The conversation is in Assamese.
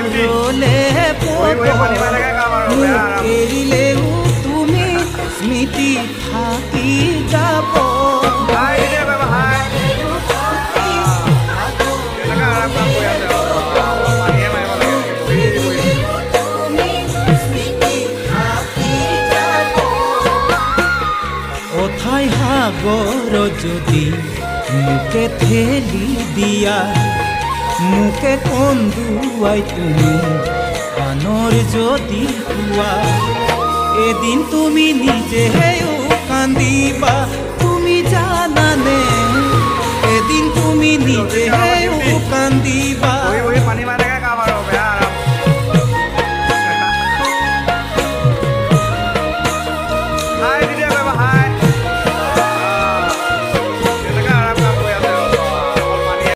দূৰলে এৰিলেও তুমি স্মৃতি থাকি যাব অথাই সাগৰ যদি মুকে ঠেলি দিয়া মুকে কন্দুৱাই তুমি কাণৰ যদি কোৱা এদিন তুমি নিজেও কান্দিবা তুমি জানানে এদিন তুমি নিজে